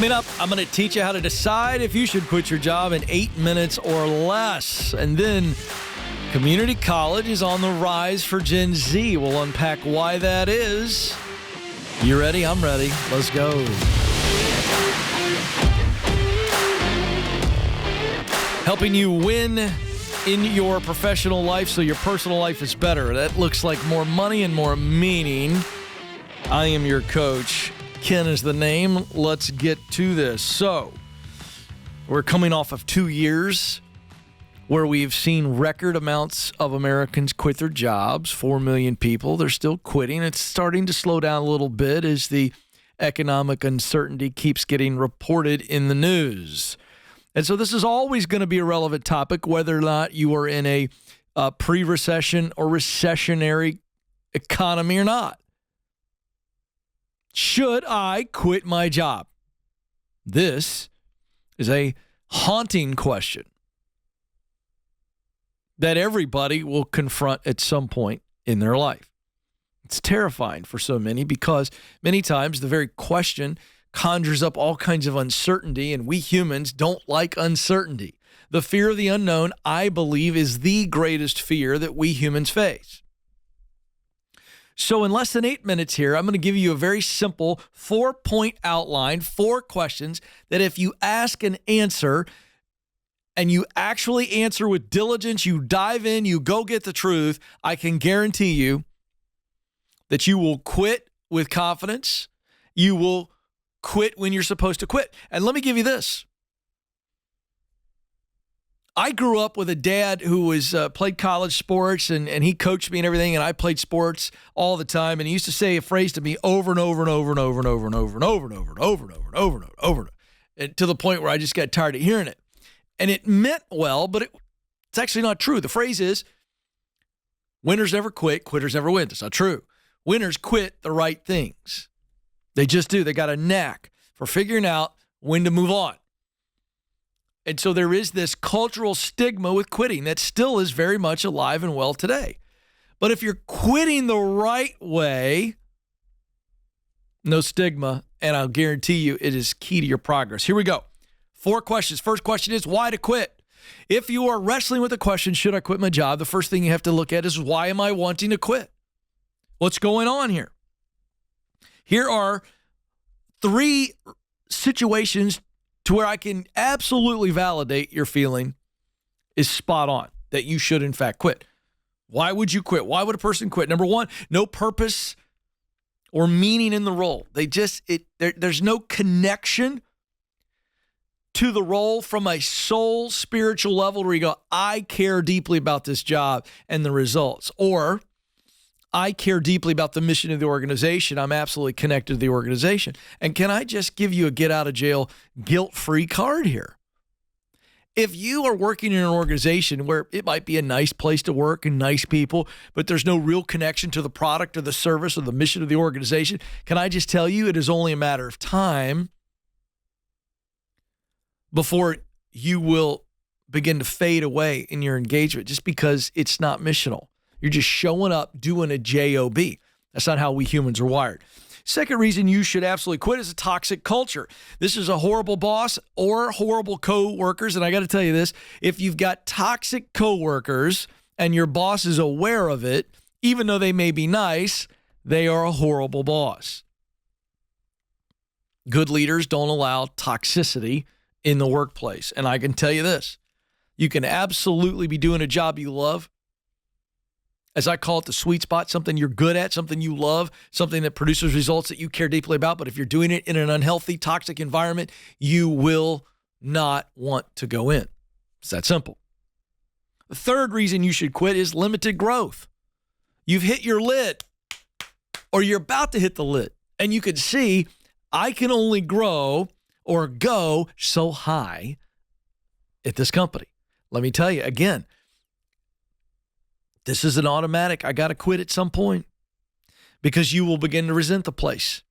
Coming up, I'm going to teach you how to decide if you should quit your job in 8 minutes or less. And then community college is on the rise for Gen Z. We'll unpack why that is. You ready? I'm ready. Let's go. Helping you win in your professional life so your personal life is better. That looks like more money and more meaning. I am your coach. Ken is the name. Let's get to this. So, we're coming off of 2 years where we've seen record amounts of Americans quit their jobs. 4 million people. They're still quitting. It's starting to slow down a little bit as the economic uncertainty keeps getting reported in the news. And so this is always going to be a relevant topic, whether or not you are in a pre-recession or recessionary economy or not. Should I quit my job? This is a haunting question that everybody will confront at some point in their life. It's terrifying for so many because many times the very question conjures up all kinds of uncertainty, and we humans don't like uncertainty. The fear of the unknown, I believe, is the greatest fear that we humans face. So in less than 8 minutes here, I'm going to give you a very simple 4-point outline, 4 questions that if you ask and answer, and you actually answer with diligence, you dive in, you go get the truth, I can guarantee you that you will quit with confidence. You will quit when you're supposed to quit. And let me give you this. I grew up with a dad who was played college sports, and he coached me and everything, and I played sports all the time. And he used to say a phrase to me over and over and over and over and over and over and over and over and over and over and over and over, and to the point where I just got tired of hearing it. And it meant well, but it's actually not true. The phrase is, winners never quit, quitters never win. That's not true. Winners quit the right things. They just do. They got a knack for figuring out when to move on. And so there is this cultural stigma with quitting that still is very much alive and well today. But if you're quitting the right way, no stigma, and I'll guarantee you it is key to your progress. Here we go. 4 questions. First question is why to quit. If you are wrestling with the question, should I quit my job? The first thing you have to look at is why am I wanting to quit? What's going on here? Here are 3 situations to where I can absolutely validate your feeling is spot on, that you should in fact quit. Why would you quit? Why would a person quit? Number 1, no purpose or meaning in the role. There's no connection to the role from a soul spiritual level where you go, I care deeply about this job and the results. Or I care deeply about the mission of the organization. I'm absolutely connected to the organization. And can I just give you a get out of jail guilt-free card here? If you are working in an organization where it might be a nice place to work and nice people, but there's no real connection to the product or the service or the mission of the organization, can I just tell you it is only a matter of time before you will begin to fade away in your engagement just because it's not missional. You're just showing up doing a job. That's not how we humans are wired. Second reason you should absolutely quit is a toxic culture. This is a horrible boss or horrible co-workers. And I got to tell you this, if you've got toxic co-workers and your boss is aware of it, even though they may be nice, they are a horrible boss. Good leaders don't allow toxicity in the workplace. And I can tell you this, you can absolutely be doing a job you love, as I call it, the sweet spot, something you're good at, something you love, something that produces results that you care deeply about. But if you're doing it in an unhealthy, toxic environment, you will not want to go in. It's that simple. The third reason you should quit is limited growth. You've hit your lid, or you're about to hit the lid, and you can see I can only grow or go so high at this company. Let me tell you again, this is an automatic. I got to quit at some point because you will begin to resent the place.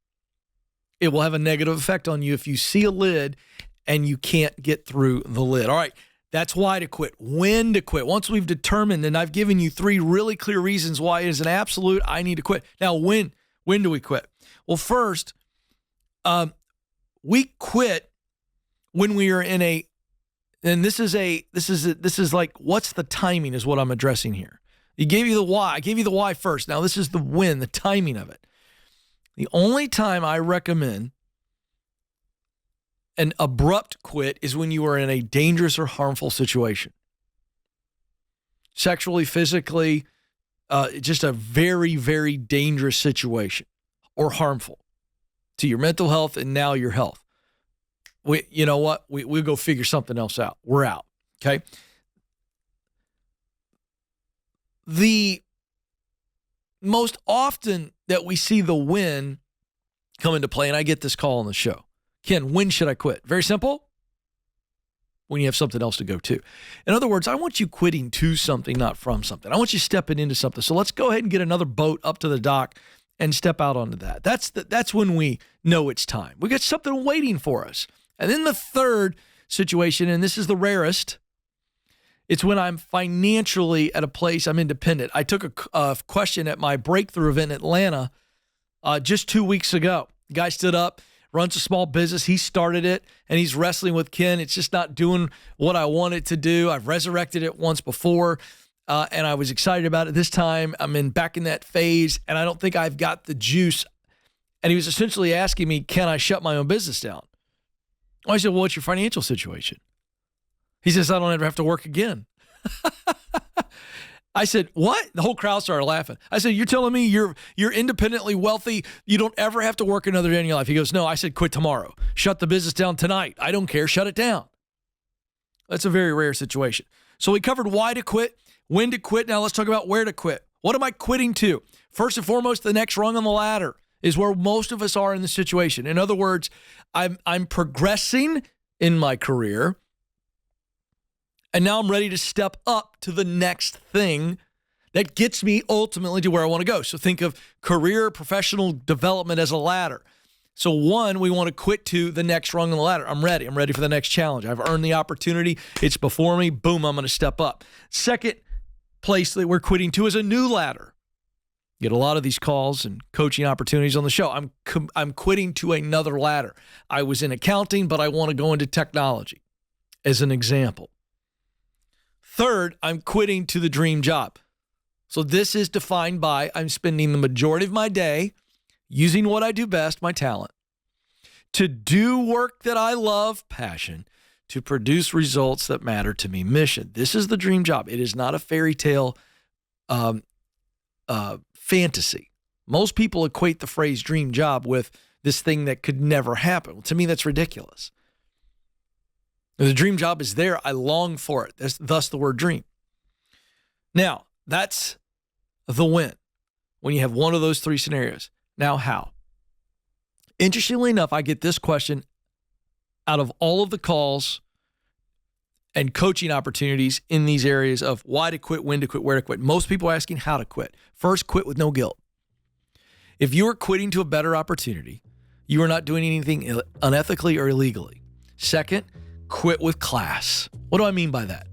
It will have a negative effect on you if you see a lid and you can't get through the lid. All right, that's why to quit. When to quit. Once we've determined, and I've given you 3 really clear reasons why it is an absolute, I need to quit. Now, when do we quit? Well, first, we quit when we are in a, and this is like, what's the timing is what I'm addressing here. He gave you the why. I gave you the why first. Now this is the when, the timing of it. The only time I recommend an abrupt quit is when you are in a dangerous or harmful situation. Sexually, physically, just a very, very dangerous situation or harmful to your mental health and now your health. You know what? We'll go figure something else out. We're out, okay? The most often that we see the when come into play, and I get this call on the show, Ken, when should I quit? Very simple. When you have something else to go to. In other words, I want you quitting to something, not from something. I want you stepping into something. So let's go ahead and get another boat up to the dock and step out onto that. That's when we know it's time. We got something waiting for us. And then the third situation, and this is the rarest, it's when I'm financially at a place I'm independent. I took a question at my breakthrough event in Atlanta just 2 weeks ago. The guy stood up, runs a small business. He started it, and he's wrestling with Ken. It's just not doing what I want it to do. I've resurrected it once before, and I was excited about it. This time, I'm back in that phase, and I don't think I've got the juice. And he was essentially asking me, can I shut my own business down? I said, well, what's your financial situation? He says, I don't ever have to work again. I said, what? The whole crowd started laughing. I said, you're telling me you're independently wealthy, you don't ever have to work another day in your life? He goes, no. I said, quit tomorrow. Shut the business down tonight. I don't care. Shut it down. That's a very rare situation. So we covered why to quit, when to quit. Now let's talk about where to quit. What am I quitting to? First and foremost, the next rung on the ladder is where most of us are in this situation. In other words, I'm progressing in my career, and now I'm ready to step up to the next thing that gets me ultimately to where I want to go. So think of career, professional development as a ladder. So one, we want to quit to the next rung on the ladder. I'm ready. I'm ready for the next challenge. I've earned the opportunity. It's before me. Boom, I'm going to step up. Second place that we're quitting to is a new ladder. Get a lot of these calls and coaching opportunities on the show. I'm quitting to another ladder. I was in accounting, but I want to go into technology as an example. Third, I'm quitting to the dream job. So this is defined by I'm spending the majority of my day using what I do best, my talent, to do work that I love, passion, to produce results that matter to me, mission. This is the dream job. It is not a fairy tale fantasy. Most people equate the phrase dream job with this thing that could never happen. Well, to me, that's ridiculous. The dream job is there. I long for it. Thus the word dream. Now, that's the when you have one of those three scenarios. Now, how? Interestingly enough, I get this question out of all of the calls and coaching opportunities in these areas of why to quit, when to quit, where to quit. Most people are asking how to quit. First, quit with no guilt. If you are quitting to a better opportunity, you are not doing anything unethically or illegally. Second, quit with class. What do I mean by that?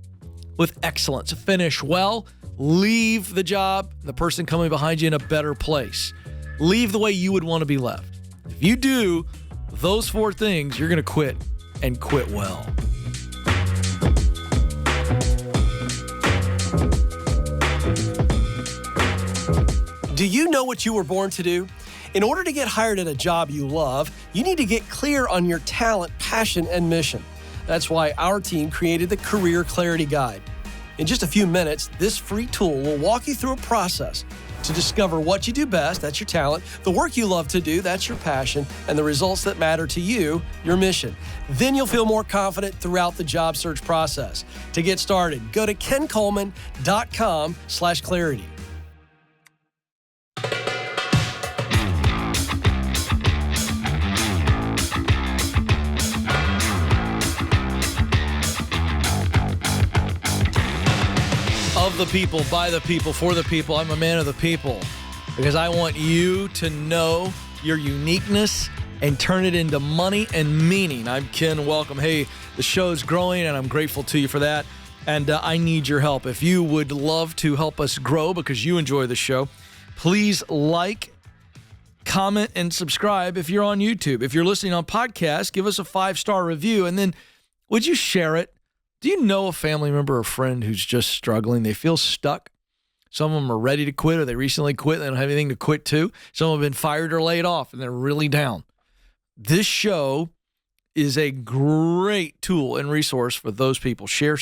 With excellence. Finish well, leave the job, the person coming behind you in a better place. Leave the way you would want to be left. If you do those four things, you're going to quit and quit well. Do you know what you were born to do? In order to get hired at a job you love, you need to get clear on your talent, passion, and mission. That's why our team created the Career Clarity Guide. In just a few minutes, this free tool will walk you through a process to discover what you do best, that's your talent, the work you love to do, that's your passion, and the results that matter to you, your mission. Then you'll feel more confident throughout the job search process. To get started, go to kencoleman.com/clarity. Of the people, by the people, for the people. I'm a man of the people because I want you to know your uniqueness and turn it into money and meaning. I'm Ken. Welcome. Hey, the show's growing and I'm grateful to you for that. And I need your help. If you would love to help us grow because you enjoy the show, please like, comment, and subscribe if you're on YouTube. If you're listening on podcast, give us a 5-star review, and then would you share it? Do you know a family member or friend who's just struggling? They feel stuck. Some of them are ready to quit, or they recently quit and they don't have anything to quit to. Some have been fired or laid off, and they're really down. This show is a great tool and resource for those people. Share,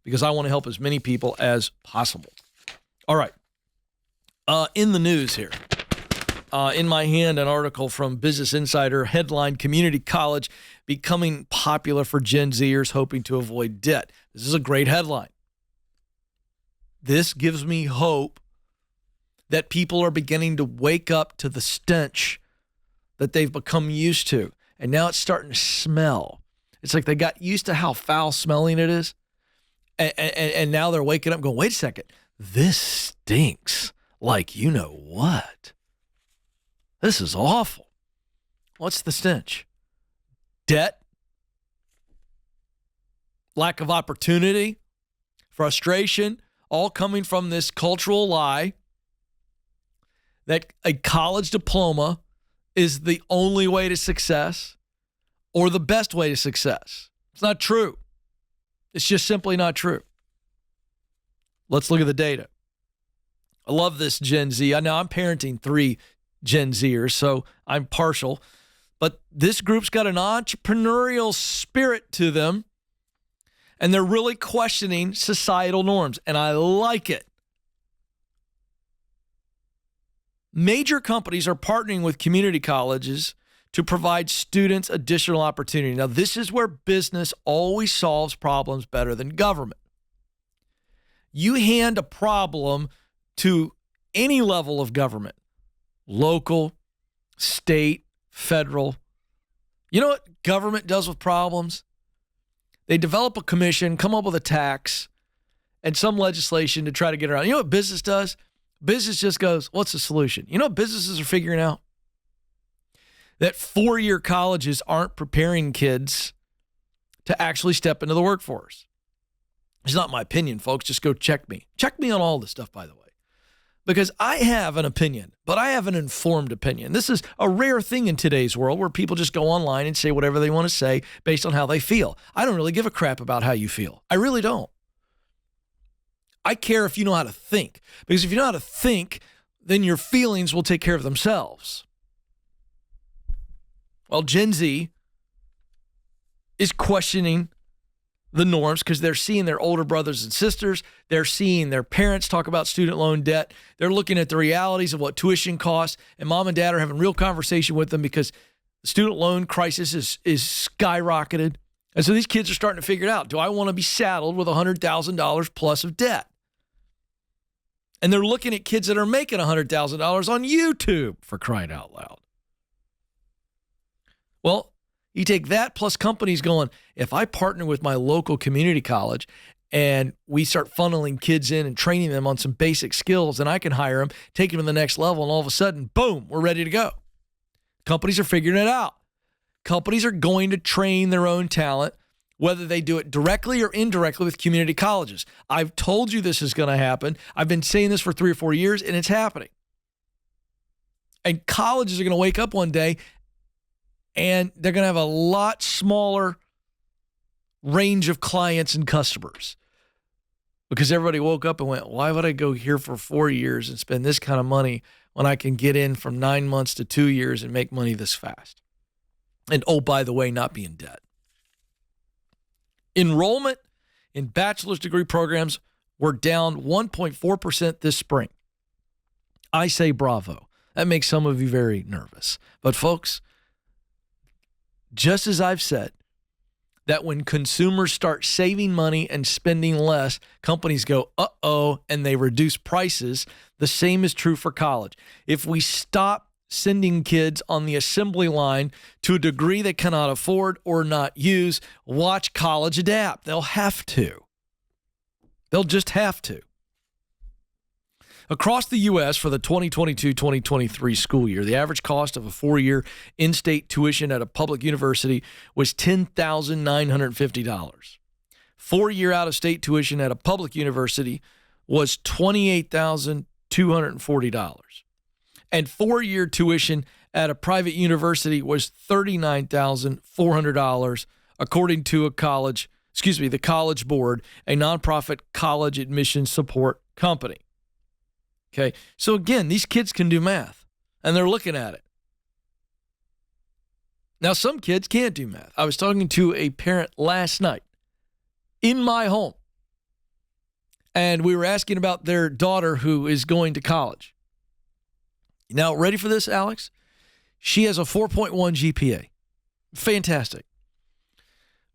because I want to help as many people as possible. All right. In the news here, in my hand, an article from Business Insider, headline, Community College becoming popular for Gen Zers hoping to avoid debt. This is a great headline. This gives me hope that people are beginning to wake up to the stench that they've become used to. And now it's starting to smell. It's like they got used to how foul smelling it is. And now they're waking up going, wait a second, this stinks like you know what. This is awful. What's the stench? Debt, lack of opportunity, frustration, all coming from this cultural lie that a college diploma is the only way to success or the best way to success. It's not true. It's just simply not true. Let's look at the data. I love this Gen Z. Now I'm parenting 3 Gen Zers, so I'm partial. But this group's got an entrepreneurial spirit to them, and they're really questioning societal norms, and I like it. Major companies are partnering with community colleges to provide students additional opportunity. Now, this is where business always solves problems better than government. You hand a problem to any level of government, local, state, federal. You know what government does with problems? They develop a commission, come up with a tax, and some legislation to try to get around. You know what business does? Business just goes, what's the solution? You know what businesses are figuring out? That 4-year colleges aren't preparing kids to actually step into the workforce. It's not my opinion, folks. Just go check me. Check me on all this stuff, by the way. Because I have an opinion, but I have an informed opinion. This is a rare thing in today's world where people just go online and say whatever they want to say based on how they feel. I don't really give a crap about how you feel. I really don't. I care if you know how to think. Because if you know how to think, then your feelings will take care of themselves. Well, Gen Z is questioning the norms because they're seeing their older brothers and sisters. They're seeing their parents talk about student loan debt. They're looking at the realities of what tuition costs, and mom and dad are having real conversation with them because the student loan crisis is skyrocketed. And so these kids are starting to figure it out. Do I want to be saddled with $100,000 plus of debt? And they're looking at kids that are making $100,000 on YouTube, for crying out loud. Well, you take that plus companies going, if I partner with my local community college and we start funneling kids in and training them on some basic skills, then I can hire them, take them to the next level, and all of a sudden, boom, we're ready to go. Companies are figuring it out. Companies are going to train their own talent, whether they do it directly or indirectly with community colleges. I've told you this is going to happen. I've been saying this for 3 or 4 years, and it's happening. And colleges are going to wake up one day and they're going to have a lot smaller range of clients and customers because everybody woke up and went, why would I go here for 4 years and spend this kind of money when I can get in from 9 months to 2 years and make money this fast? And oh, by the way, not be in debt. Enrollment in bachelor's degree programs were down 1.4% this spring. I say bravo. That makes some of you very nervous. But folks, just as I've said, that when consumers start saving money and spending less, companies go, uh-oh, and they reduce prices. The same is true for college. If we stop sending kids on the assembly line to a degree they cannot afford or not use, watch college adapt. They'll have to. They'll just have to. Across the U.S. for the 2022-2023 school year, the average cost of a 4-year in-state tuition at a public university was $10,950. 4-year out-of-state tuition at a public university was $28,240. And 4-year tuition at a private university was $39,400, according to the College Board, a nonprofit college admission support company. Okay, so again, these kids can do math, and they're looking at it. Now, some kids can't do math. I was talking to a parent last night in my home, and we were asking about their daughter who is going to college. Now, ready for this, Alex? She has a 4.1 GPA. Fantastic.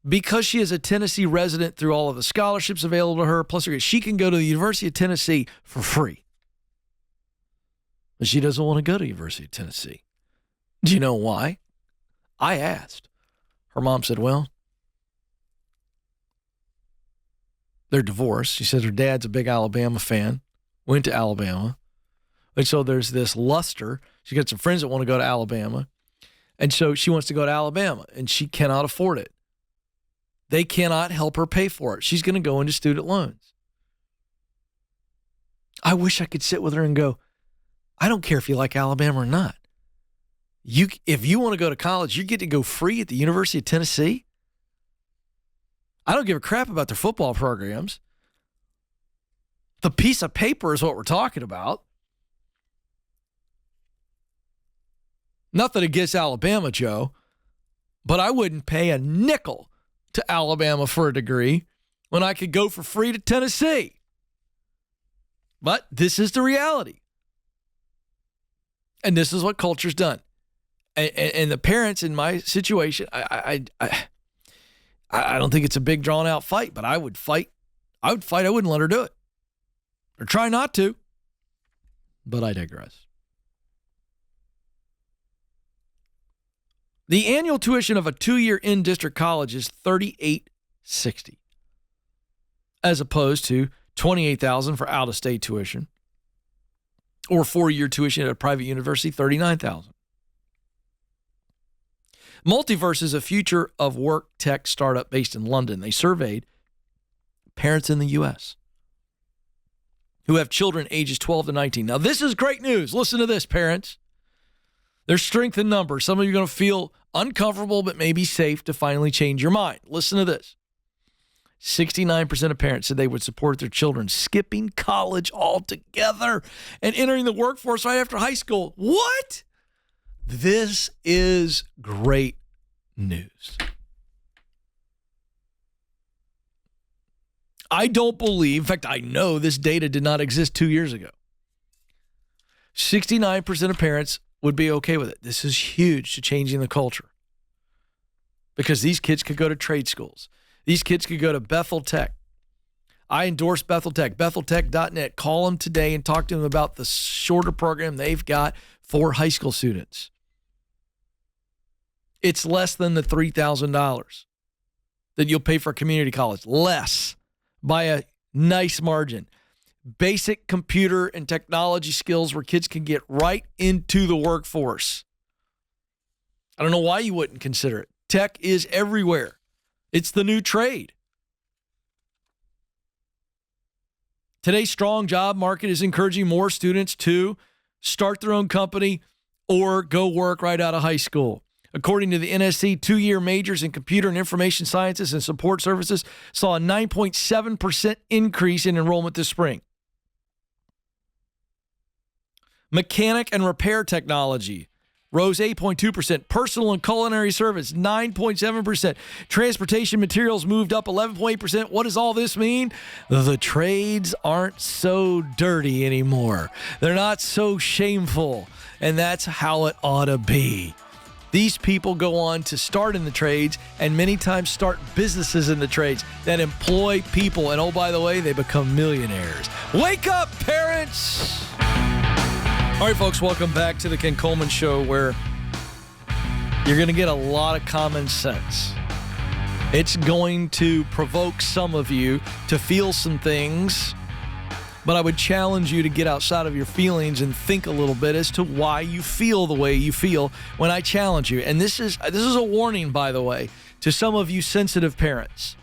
Because she is a Tennessee resident through all of the scholarships available to her, plus she can go to the University of Tennessee for free. But she doesn't want to go to the University of Tennessee. Do you know why? I asked. Her mom said, well, they're divorced. She said her dad's a big Alabama fan, went to Alabama. And so there's this luster. She got some friends that want to go to Alabama. And so she wants to go to Alabama, and she cannot afford it. They cannot help her pay for it. She's going to go into student loans. I wish I could sit with her and go, I don't care if you like Alabama or not. If you want to go to college, you get to go free at the University of Tennessee. I don't give a crap about their football programs. The piece of paper is what we're talking about. Nothing against Alabama, Joe, but I wouldn't pay a nickel to Alabama for a degree when I could go for free to Tennessee. But this is the reality. And this is what culture's done. And the parents in my situation, I don't think it's a big drawn out fight, but I would fight. I wouldn't let her do it or try not to, but I digress. The annual tuition of a 2-year in-district college is $38.60, as opposed to $28,000 for out-of-state tuition, or 4-year tuition at a private university, $39,000. Multiverse is a future of work tech startup based in London. They surveyed parents in the U.S. who have children ages 12 to 19. Now, this is great news. Listen to this, parents. There's strength in numbers. Some of you are going to feel uncomfortable, but maybe safe to finally change your mind. Listen to this. 69% of parents said they would support their children skipping college altogether and entering the workforce right after high school. What? This is great news. I don't believe, in fact, I know this data did not exist 2 years ago. 69% of parents would be okay with it. This is huge to changing the culture because these kids could go to trade schools. These kids could go to Bethel Tech. I endorse Bethel Tech, betheltech.net. Call them today and talk to them about the shorter program they've got for high school students. It's less than the $3,000 that you'll pay for a community college. Less by a nice margin. Basic computer and technology skills where kids can get right into the workforce. I don't know why you wouldn't consider it. Tech is everywhere. It's the new trade. Today's strong job market is encouraging more students to start their own company or go work right out of high school. According to the NSC, 2-year majors in computer and information sciences and support services saw a 9.7% increase in enrollment this spring. Mechanic and repair technology rose 8.2%. Personal and culinary service, 9.7%. Transportation materials moved up 11.8%. What does all this mean? The trades aren't so dirty anymore. They're not so shameful. And that's how it ought to be. These people go on to start in the trades and many times start businesses in the trades that employ people. And oh, by the way, they become millionaires. Wake up, parents! All right, folks, welcome back to the Ken Coleman Show, where you're going to get a lot of common sense. It's going to provoke some of you to feel some things, but I would challenge you to get outside of your feelings and think a little bit as to why you feel the way you feel when I challenge you. And this is a warning, by the way, to some of you sensitive parents.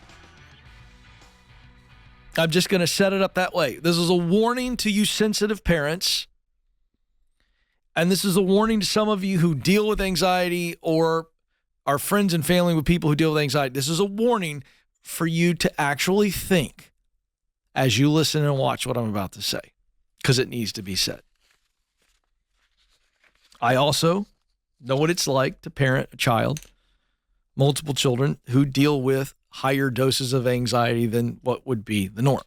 I'm just going to set it up that way. This is a warning to you sensitive parents. And this is a warning to some of you who deal with anxiety or are friends and family with people who deal with anxiety. This is a warning for you to actually think as you listen and watch what I'm about to say, because it needs to be said. I also know what it's like to parent a child, multiple children, who deal with higher doses of anxiety than what would be the norm.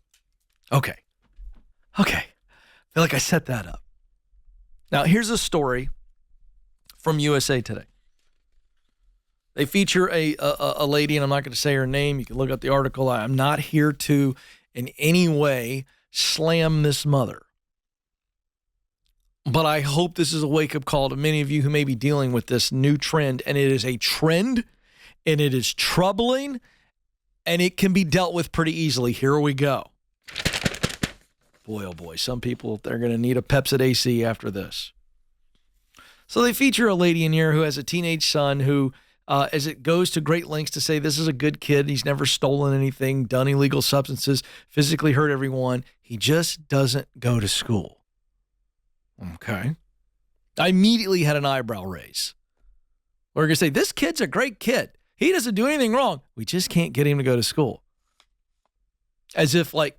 Okay. I feel like I set that up. Now, here's a story from USA Today. They feature a lady, and I'm not going to say her name. You can look up the article. I'm not here to, in any way, slam this mother. But I hope this is a wake-up call to many of you who may be dealing with this new trend. And it is a trend, and it is troubling, and it can be dealt with pretty easily. Here we go. Boy, oh boy, some people, they're going to need a Pepsi AC after this. So they feature a lady in here who has a teenage son who, as it goes to great lengths to say this is a good kid, he's never stolen anything, done illegal substances, physically hurt everyone, he just doesn't go to school. Okay. I immediately had an eyebrow raise. We're going to say, this kid's a great kid. He doesn't do anything wrong. We just can't get him to go to school. As if, like,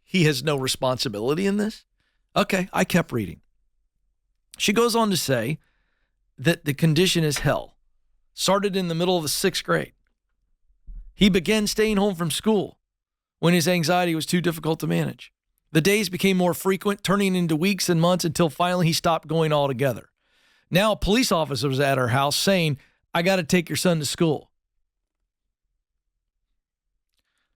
he has no responsibility in this. Okay, I kept reading. She goes on to say that the condition is hell. Started in the middle of the 6th grade. He began staying home from school when his anxiety was too difficult to manage. The days became more frequent, turning into weeks and months until finally he stopped going altogether. Now a police officer was at her house saying, I got to take your son to school.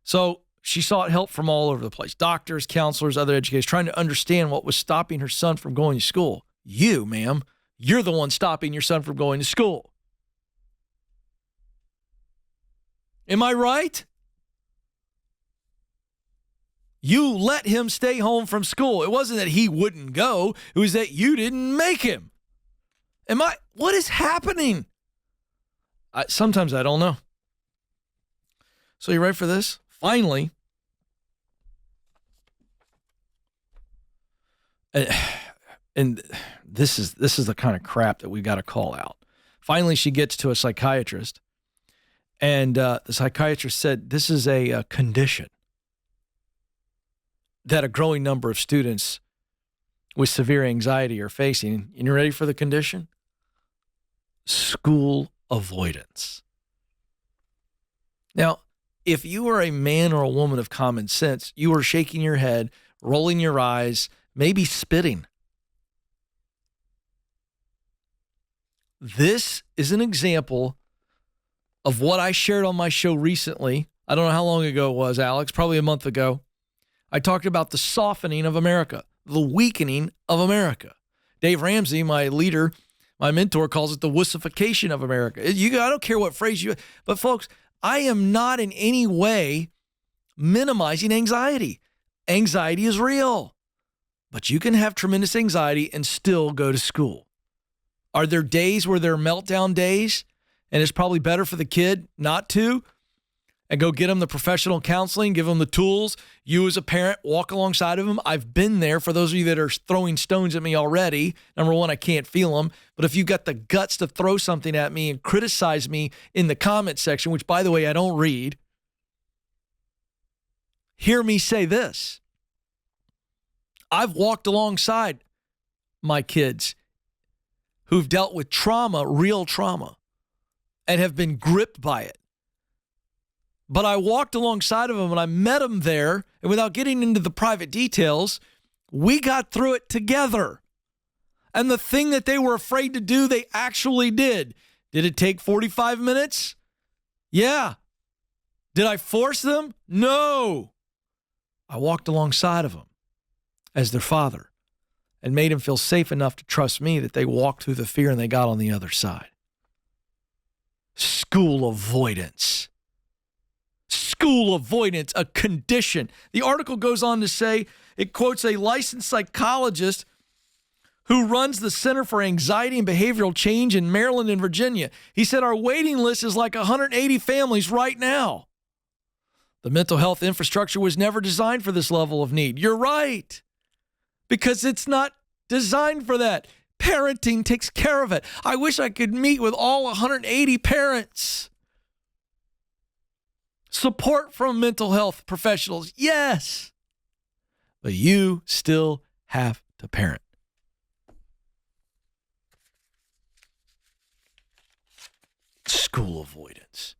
So she sought help from all over the place. Doctors, counselors, other educators, trying to understand what was stopping her son from going to school. You, ma'am, you're the one stopping your son from going to school. Am I right? You let him stay home from school. It wasn't that he wouldn't go. It was that you didn't make him. What is happening? Sometimes I don't know. So you ready for this? Finally, and this is the kind of crap that we got to call out. Finally, she gets to a psychiatrist, and the psychiatrist said this is a condition that a growing number of students with severe anxiety are facing. And you ready for the condition? School avoidance. Now, if you are a man or a woman of common sense, you are shaking your head, rolling your eyes, maybe spitting. This is an example of what I shared on my show recently. I don't know how long ago it was, Alex, probably a month ago. I talked about the softening of America, the weakening of America. Dave Ramsey, my leader, my mentor, calls it the wussification of America. I don't care what phrase you, but folks, I am not in any way minimizing anxiety. Anxiety is real, but you can have tremendous anxiety and still go to school. Are there days where there are meltdown days and it's probably better for the kid not to? And go get him the professional counseling, give him the tools. You as a parent, walk alongside of him. I've been there. For those of you that are throwing stones at me already, number one, I can't feel them. But if you've got the guts to throw something at me and criticize me in the comment section, which, by the way, I don't read, hear me say this. I've walked alongside my kids who've dealt with trauma, real trauma, and have been gripped by it. But I walked alongside of them and I met them there. And without getting into the private details, we got through it together. And the thing that they were afraid to do, they actually did. Did it take 45 minutes? Yeah. Did I force them? No. I walked alongside of them as their father and made them feel safe enough to trust me that they walked through the fear and they got on the other side. School avoidance. School avoidance, a condition. The article goes on to say, it quotes a licensed psychologist who runs the Center for Anxiety and Behavioral Change in Maryland and Virginia. He said, our waiting list is like 180 families right now. The mental health infrastructure was never designed for this level of need. You're right, because it's not designed for that. Parenting takes care of it. I wish I could meet with all 180 parents. Support from mental health professionals, yes. But you still have to parent. School avoidance.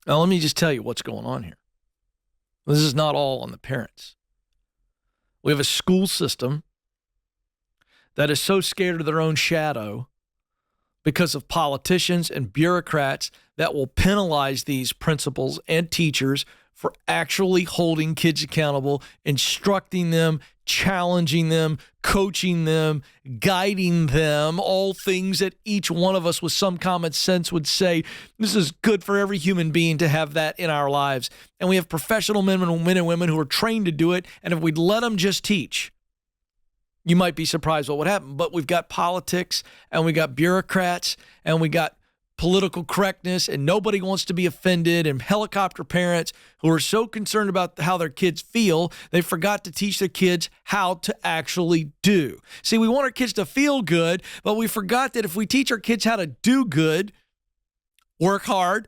Now, let me just tell you what's going on here. This is not all on the parents. We have a school system that is so scared of their own shadow because of politicians and bureaucrats that will penalize these principals and teachers for actually holding kids accountable, instructing them, challenging them, coaching them, guiding them, all things that each one of us with some common sense would say, this is good for every human being to have that in our lives. And we have professional men and women who are trained to do it. And if we'd let them just teach, you might be surprised what would happen. But we've got politics and we got bureaucrats and we got political correctness, and nobody wants to be offended, and helicopter parents who are so concerned about how their kids feel, they forgot to teach their kids how to actually do. See, we want our kids to feel good, but we forgot that if we teach our kids how to do good, work hard,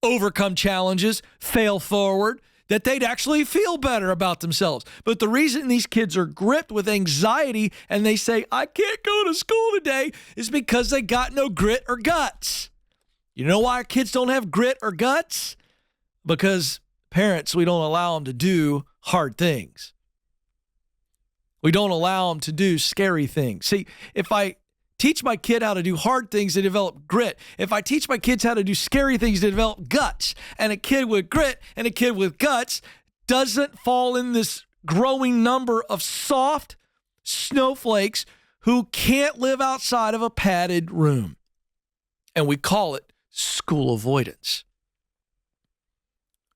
overcome challenges, fail forward, that they'd actually feel better about themselves. But the reason these kids are gripped with anxiety and they say, I can't go to school today, is because they got no grit or guts. You know why our kids don't have grit or guts? Because parents, we don't allow them to do hard things. We don't allow them to do scary things. See, if I teach my kid how to do hard things, to develop grit. If I teach my kids how to do scary things, to develop guts. And a kid with grit and a kid with guts doesn't fall in this growing number of soft snowflakes who can't live outside of a padded room. And we call it school avoidance.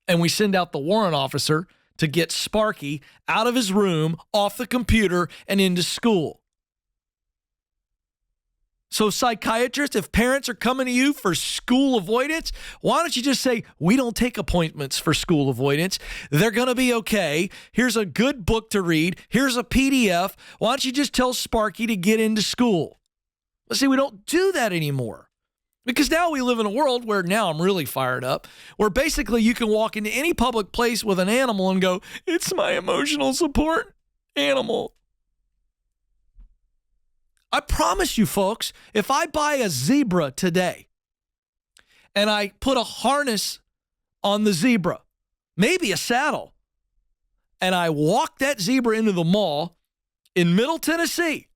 And we send out the warrant officer to get Sparky out of his room, off the computer, and into school. So psychiatrists, if parents are coming to you for school avoidance, why don't you just say, we don't take appointments for school avoidance. They're going to be okay. Here's a good book to read. Here's a PDF. Why don't you just tell Sparky to get into school? But see, we don't do that anymore. Because now we live in a world where, now I'm really fired up, where basically you can walk into any public place with an animal and go, it's my emotional support animal. I promise you, folks, if I buy a zebra today and I put a harness on the zebra, maybe a saddle, and I walk that zebra into the mall in Middle Tennessee,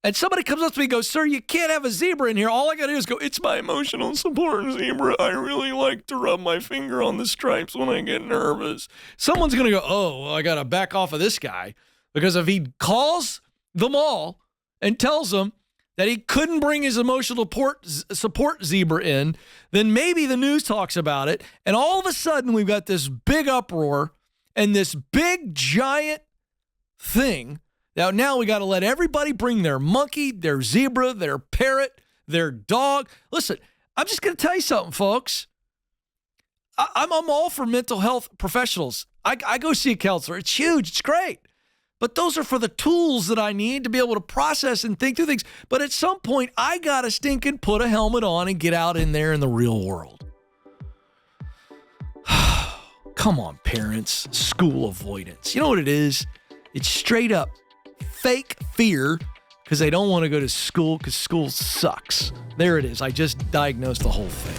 and somebody comes up to me and goes, sir, you can't have a zebra in here. All I got to do is go, it's my emotional support zebra. I really like to rub my finger on the stripes when I get nervous. Someone's going to go, oh, well, I got to back off of this guy, because if he calls the mall and tells them that he couldn't bring his emotional support zebra in, then maybe the news talks about it, and all of a sudden we've got this big uproar and this big giant thing. Now we got to let everybody bring their monkey, their zebra, their parrot, their dog. Listen, I'm just going to tell you something, folks. I'm all for mental health professionals. I go see a counselor. It's huge. It's great. But those are for the tools that I need to be able to process and think through things. But at some point, I got to stinking put a helmet on and get out in there in the real world. Come on, parents. School avoidance. You know what it is? It's straight up fake fear because they don't want to go to school because school sucks. There it is. I just diagnosed the whole thing.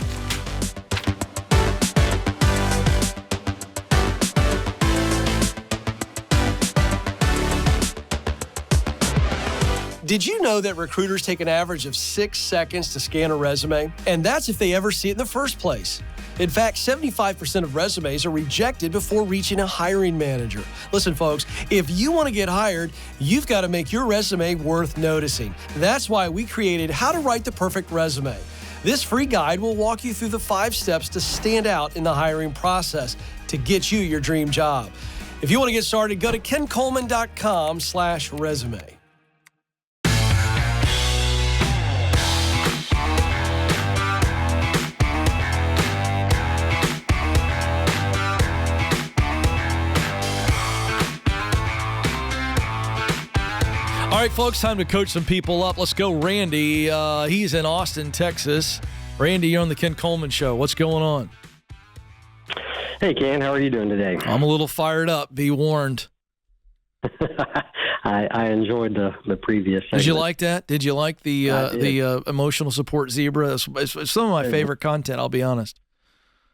Did you know that recruiters take an average of 6 seconds to scan a resume? And that's if they ever see it in the first place. In fact, 75% of resumes are rejected before reaching a hiring manager. Listen, folks, if you want to get hired, you've got to make your resume worth noticing. That's why we created How to Write the Perfect Resume. This free guide will walk you through the 5 steps to stand out in the hiring process to get you your dream job. If you want to get started, go to kencoleman.com/resume. All right, folks, time to coach some people up. Let's go, Randy. He's in Austin, Texas. Randy, you're on the Ken Coleman Show. What's going on? Hey, Ken. How are you doing today? I'm a little fired up. Be warned. I enjoyed the previous segment. Did you like that? Did you like the emotional support zebra? It's some of my favorite content, I'll be honest.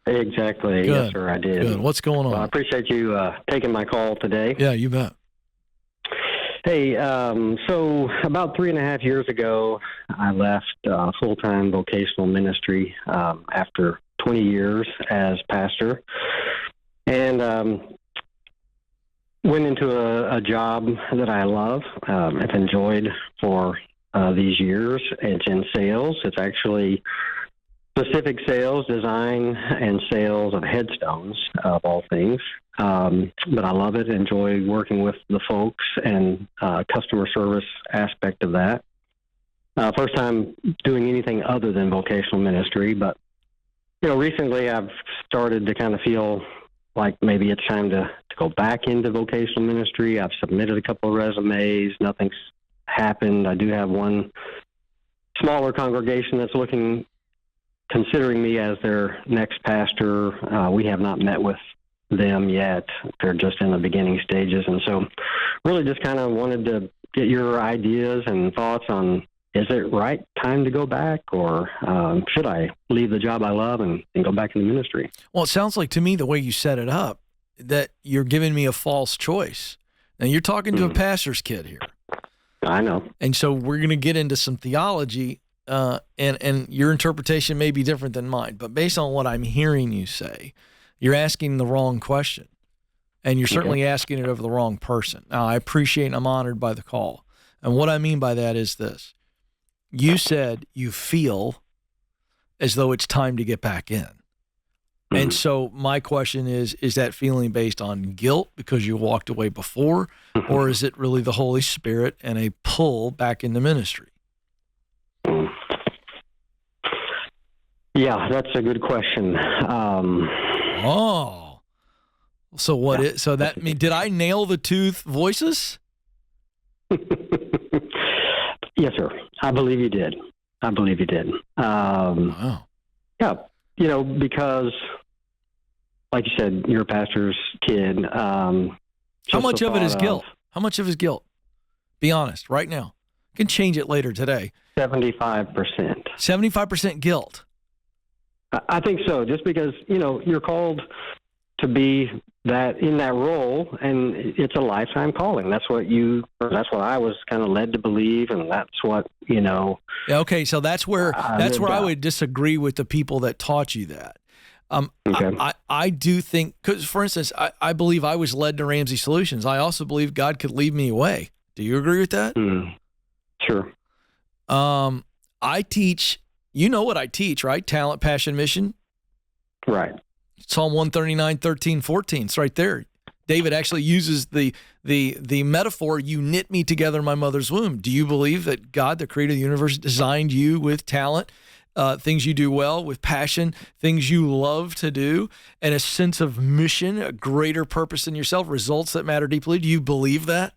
Exactly. Good. Yes, sir, I did. Good. What's going on? Well, I appreciate you taking my call today. Yeah, you bet. Hey, so about 3.5 years ago, I left full-time vocational ministry after 20 years as pastor, and went into a job that I love. I've enjoyed for these years. It's in sales. It's actually specific sales, design, and sales of headstones, of all things. But I love it, enjoy working with the folks and customer service aspect of that. First time doing anything other than vocational ministry, but, recently I've started to kind of feel like maybe it's time to go back into vocational ministry. I've submitted a couple of resumes. Nothing's happened. I do have one smaller congregation that's considering me as their next pastor. We have not met with them yet. They're just in the beginning stages. And so really just kind of wanted to get your ideas and thoughts on, is it right time to go back, or should I leave the job I love and go back into ministry? Well, it sounds like to me, the way you set it up, that you're giving me a false choice. Now, you're talking to a pastor's kid here. I know. And so we're going to get into some theology, and your interpretation may be different than mine. But based on what I'm hearing you say, you're asking the wrong question, and you're certainly asking it of the wrong person. Now, I appreciate and I'm honored by the call. And what I mean by that is this. You said you feel as though it's time to get back in. And so my question is that feeling based on guilt because you walked away before, or is it really the Holy Spirit and a pull back into ministry? Yeah, that's a good question. So what is, so that mean, did I nail the two voices? Yes, sir. I believe you did. Wow. Yeah, because like you said, you're a pastor's kid. How much of it is guilt? How much of it is guilt? Be honest right now. You can change it later today. 75%. 75% guilt. I think so, just because, you're called to be in that role, and it's a lifetime calling. That's what I was kind of led to believe, and that's what, Yeah, okay, so that's where I would disagree with the people that taught you that. Okay. I do think, because, for instance, I believe I was led to Ramsey Solutions. I also believe God could lead me away. Do you agree with that? Sure. I teach, you know what I teach, right? Talent, passion, mission. Right. Psalm 139, 13, 14. It's right there. David actually uses the metaphor, you knit me together in my mother's womb. Do you believe that God, the creator of the universe, designed you with talent, things you do well, with passion, things you love to do, and a sense of mission, a greater purpose in yourself, results that matter deeply? Do you believe that?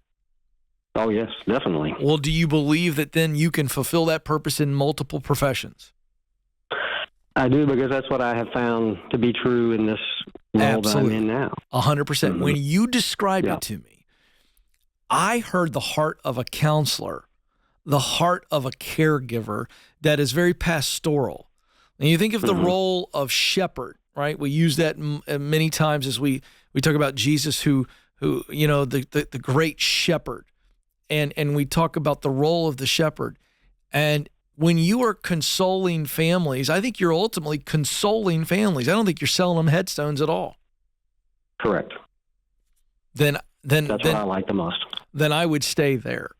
Oh, yes, definitely. Well, do you believe that then you can fulfill that purpose in multiple professions? I do, because that's what I have found to be true in this role that I'm in now. 100%. When you described it to me, I heard the heart of a counselor, the heart of a caregiver that is very pastoral. And you think of the role of shepherd, right? We use that many times as we talk about Jesus, who the great shepherd, and we talk about the role of the shepherd. And when you are consoling families, I think you're ultimately consoling families. I don't think you're selling them headstones at all. Correct. Then that's what I like the most. Then I would stay there.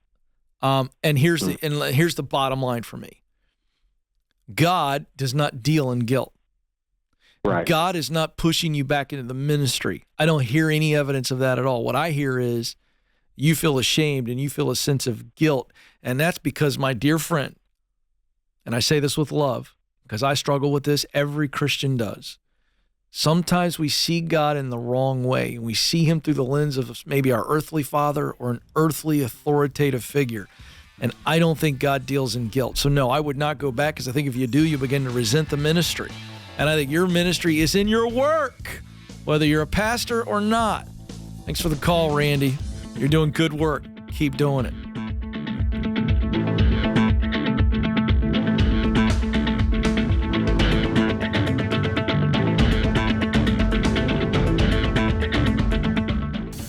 And here's the bottom line for me. God does not deal in guilt. Right. God is not pushing you back into the ministry. I don't hear any evidence of that at all. What I hear is you feel ashamed and you feel a sense of guilt. And that's because, my dear friend, and I say this with love because I struggle with this, every Christian does. Sometimes we see God in the wrong way, and we see him through the lens of maybe our earthly father or an earthly authoritative figure. And I don't think God deals in guilt. So no, I would not go back, because I think if you do, you begin to resent the ministry. And I think your ministry is in your work, whether you're a pastor or not. Thanks for the call, Randy. You're doing good work. Keep doing it.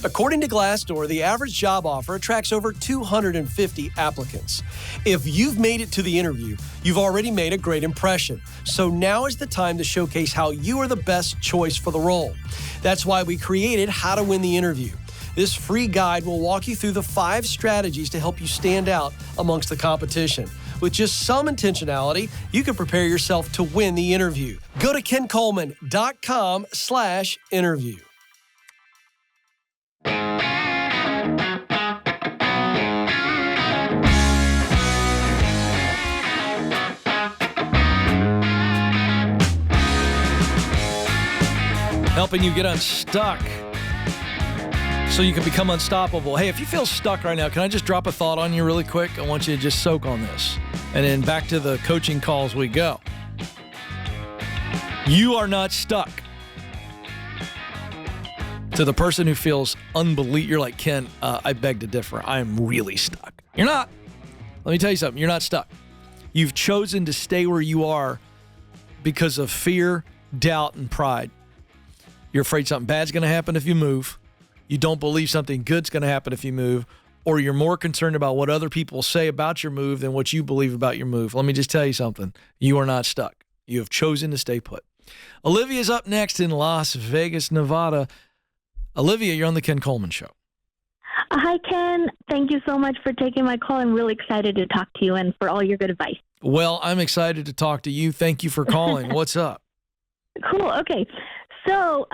According to Glassdoor, the average job offer attracts over 250 applicants. If you've made it to the interview, you've already made a great impression. So now is the time to showcase how you are the best choice for the role. That's why we created How to Win the Interview. This free guide will walk you through the 5 strategies to help you stand out amongst the competition. With just some intentionality, you can prepare yourself to win the interview. Go to kencoleman.com/interview. Helping you get unstuck so you can become unstoppable. Hey, if you feel stuck right now, can I just drop a thought on you really quick? I want you to just soak on this. And then back to the coaching calls we go. You are not stuck. To the person who feels unbelievable, you're like, Ken, I beg to differ. I am really stuck. You're not. Let me tell you something. You're not stuck. You've chosen to stay where you are because of fear, doubt, and pride. You're afraid something bad's going to happen if you move. You don't believe something good's going to happen if you move. Or you're more concerned about what other people say about your move than what you believe about your move. Let me just tell you something. You are not stuck. You have chosen to stay put. Olivia's up next in Las Vegas, Nevada. Olivia, you're on the Ken Coleman Show. Hi, Ken. Thank you so much for taking my call. I'm really excited to talk to you and for all your good advice. Well, I'm excited to talk to you. Thank you for calling. What's up? Cool. Okay. So,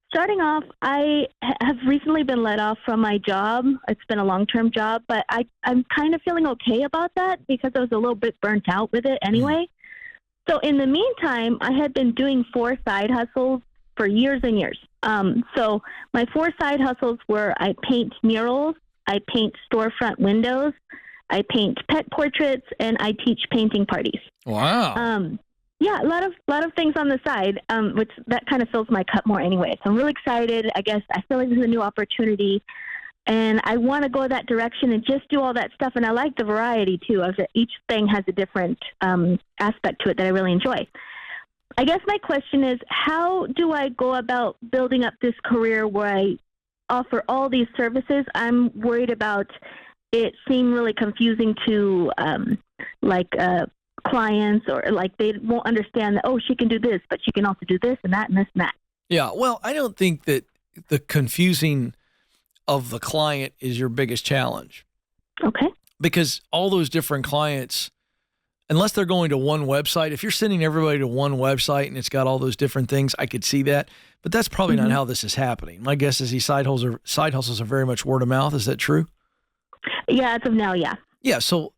starting off, I have recently been let off from my job. It's been a long-term job, but I'm kind of feeling okay about that because I was a little bit burnt out with it anyway. So in the meantime, I had been doing 4 side hustles for years and years. So my 4 side hustles were I paint murals, I paint storefront windows, I paint pet portraits, and I teach painting parties. Wow. Yeah, a lot of things on the side, which that kind of fills my cup more anyway. So I'm really excited. I guess I feel like this is a new opportunity, and I want to go that direction and just do all that stuff. And I like the variety too. Of each thing has a different aspect to it that I really enjoy. I guess my question is, how do I go about building up this career where I offer all these services? I'm worried about it seem really confusing to clients, or like they won't understand that, oh, she can do this, but she can also do this and that and this and that. Yeah, well, I don't think that the confusing of the client is your biggest challenge. Okay. Because all those different clients, unless they're going to one website, if you're sending everybody to one website and it's got all those different things, I could see that. But that's probably not how this is happening. My guess is these side hustles are very much word of mouth. Is that true? Yeah, as of now, yeah. Yeah, so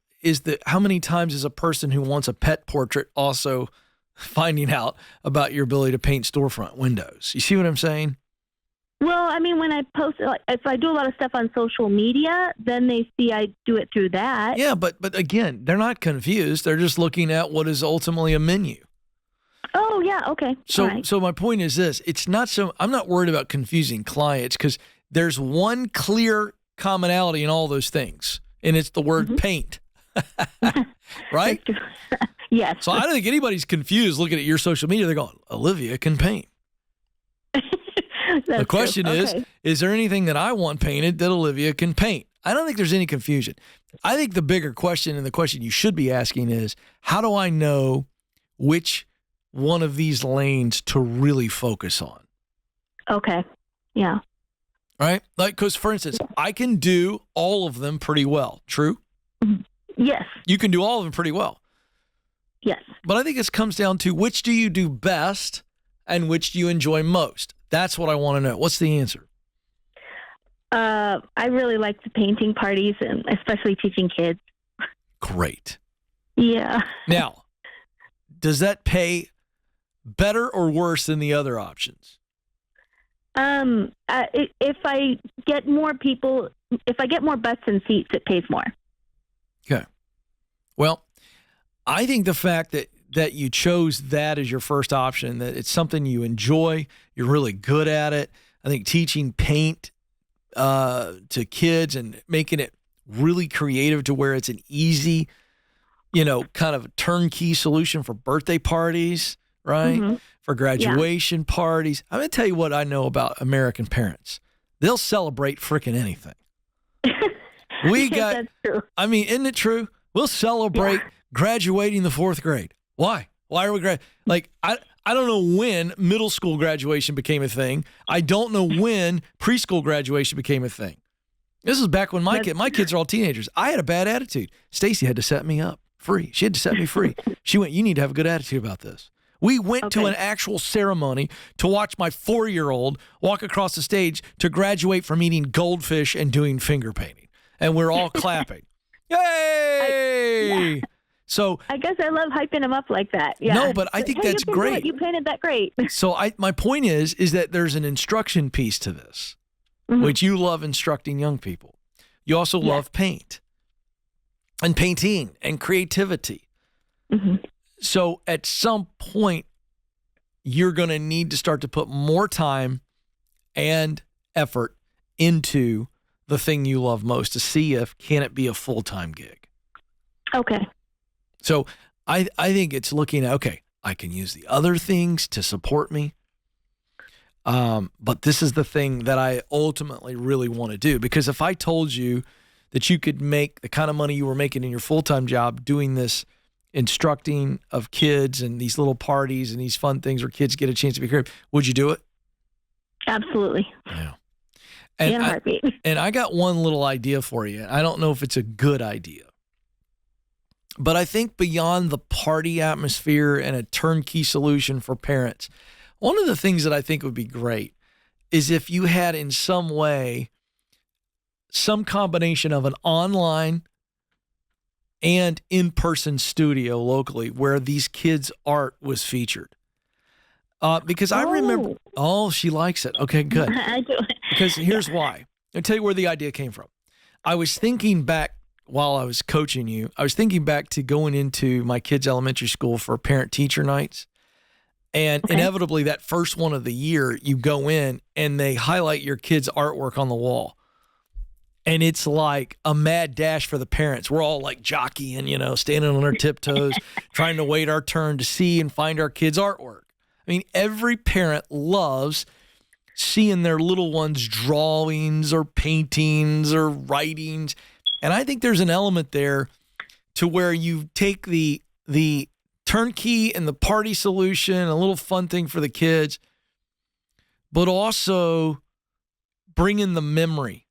how many times is a person who wants a pet portrait also finding out about your ability to paint storefront windows? You see what I'm saying? Well, I mean, when I post, like, if I do a lot of stuff on social media, then they see I do it through that. Yeah, but again, they're not confused. They're just looking at what is ultimately a menu. Oh, yeah, okay. So my point is this. I'm not worried about confusing clients because there's one clear commonality in all those things, and it's the word paint. Right? Yes. So I don't think anybody's confused looking at your social media. They're going, Olivia can paint. The question is there anything that I want painted that Olivia can paint? I don't think there's any confusion. I think the bigger question, and the question you should be asking, is how do I know which one of these lanes to really focus on? Okay. Yeah. Right? Like, because for instance, I can do all of them pretty well. True? Yes. You can do all of them pretty well. Yes. But I think it comes down to which do you do best and which do you enjoy most? That's what I want to know. What's the answer? I really like the painting parties, and especially teaching kids. Great. Yeah. Now, does that pay better or worse than the other options? If I get more people, if I get more butts and seats, it pays more. Okay. Well, I think the fact that you chose that as your first option, that it's something you enjoy, you're really good at it. I think teaching paint to kids and making it really creative to where it's an easy, kind of a turnkey solution for birthday parties, right? Mm-hmm. For graduation parties. I'm going to tell you what I know about American parents. They'll celebrate freaking anything. That's true. I mean, isn't it true? We'll celebrate graduating the 4th grade. Why? Why are we I don't know when middle school graduation became a thing. I don't know when preschool graduation became a thing. This is back when my kids are all teenagers. I had a bad attitude. Stacy had to set me up free. She had to set me free. She went, "You need to have a good attitude about this." We went to an actual ceremony to watch my 4-year-old walk across the stage to graduate from eating goldfish and doing finger painting. And we're all clapping. Yay! So I guess I love hyping him up like that. Yeah. No, but I think that's great. You painted that great. So my point is that there's an instruction piece to this, which you love instructing young people. You also love paint and painting and creativity. Mm-hmm. So at some point, you're going to need to start to put more time and effort into the thing you love most to see if can it be a full-time gig. Okay. So I think it's looking at, okay, I can use the other things to support me, but this is the thing that I ultimately really want to do. Because if I told you that you could make the kind of money you were making in your full-time job doing this instructing of kids and these little parties and these fun things where kids get a chance to be creative, would you do it? Absolutely. Yeah. In a heartbeat. And I got one little idea for you. I don't know if it's a good idea, but I think beyond the party atmosphere and a turnkey solution for parents, one of the things that I think would be great is if you had in some way some combination of an online and in-person studio locally where these kids' art was featured. Because I remember, she likes it. Okay, good. I do. Because here's why. I'll tell you where the idea came from. I was thinking back while I was coaching you, I was thinking back to going into my kids' elementary school for parent-teacher nights. And inevitably, that first one of the year, you go in and they highlight your kids' artwork on the wall. And it's like a mad dash for the parents. We're all like jockeying, standing on our tiptoes, trying to wait our turn to see and find our kids' artwork. I mean, every parent loves seeing their little ones' drawings or paintings or writings. And I think there's an element there to where you take the turnkey and the party solution, a little fun thing for the kids, but also bring in the memory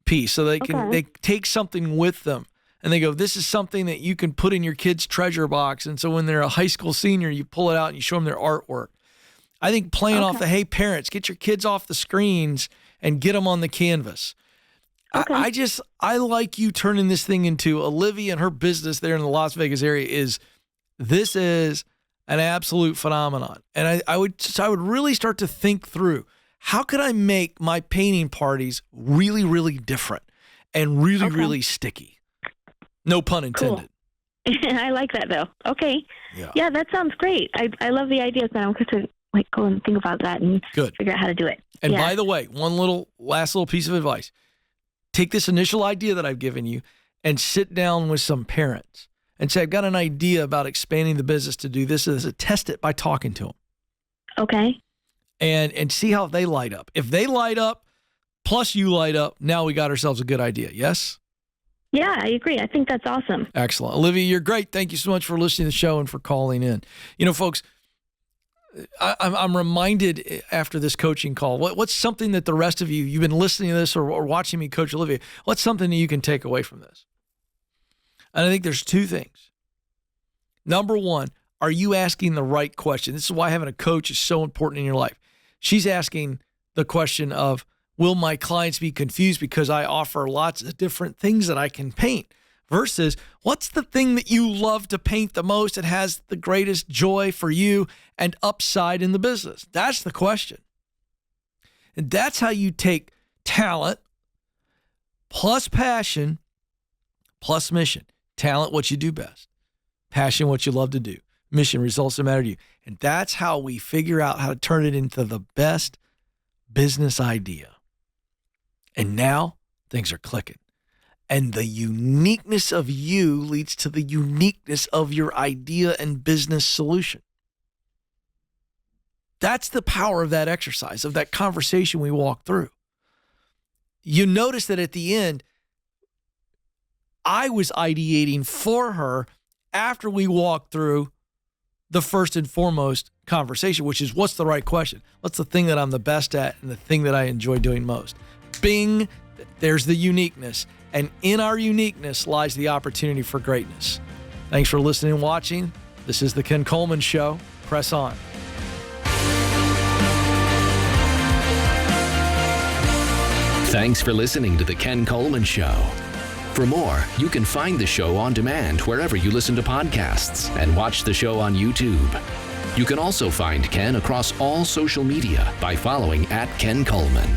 piece so they take something with them and they go, this is something that you can put in your kid's treasure box. And so when they're a high school senior, you pull it out and you show them their artwork. I think playing off the, hey, parents, get your kids off the screens and get them on the canvas. I like you turning this thing into Olivia and her business there in the Las Vegas area this is an absolute phenomenon. And I would really start to think through, how could I make my painting parties really, really different and really, really sticky? No pun intended. Cool. I like that though. Okay. Yeah, that sounds great. I love the idea. So I'm going to go and think about that and figure out how to do it. And by the way, one last little piece of advice. Take this initial idea that I've given you and sit down with some parents and say, I've got an idea about expanding the business to do this. Test it by talking to them. Okay. And see how they light up. If they light up, plus you light up, now we got ourselves a good idea. Yes? Yeah, I agree. I think that's awesome. Excellent. Olivia, you're great. Thank you so much for listening to the show and for calling in. Folks, I'm reminded after this coaching call, what's something that the rest of you've been listening to this or watching me coach Olivia, what's something that you can take away from this? And I think there's two things. Number one, are you asking the right question? This is why having a coach is so important in your life. She's asking the question of, will my clients be confused because I offer lots of different things that I can paint versus what's the thing that you love to paint the most and has the greatest joy for you and upside in the business? That's the question. And that's how you take talent plus passion plus mission. Talent, what you do best. Passion, what you love to do. Mission, results that matter to you. And that's how we figure out how to turn it into the best business idea. And now things are clicking. And the uniqueness of you leads to the uniqueness of your idea and business solution. That's the power of that exercise, of that conversation we walked through. You notice that at the end, I was ideating for her after we walked through the first and foremost conversation, which is, what's the right question? What's the thing that I'm the best at and the thing that I enjoy doing most? Bing, there's the uniqueness. And in our uniqueness lies the opportunity for greatness. Thanks for listening and watching. This is the Ken Coleman Show. Press on. Thanks for listening to the Ken Coleman Show. For more, you can find the show on demand wherever you listen to podcasts and watch the show on YouTube. You can also find Ken across all social media by following @Ken Coleman.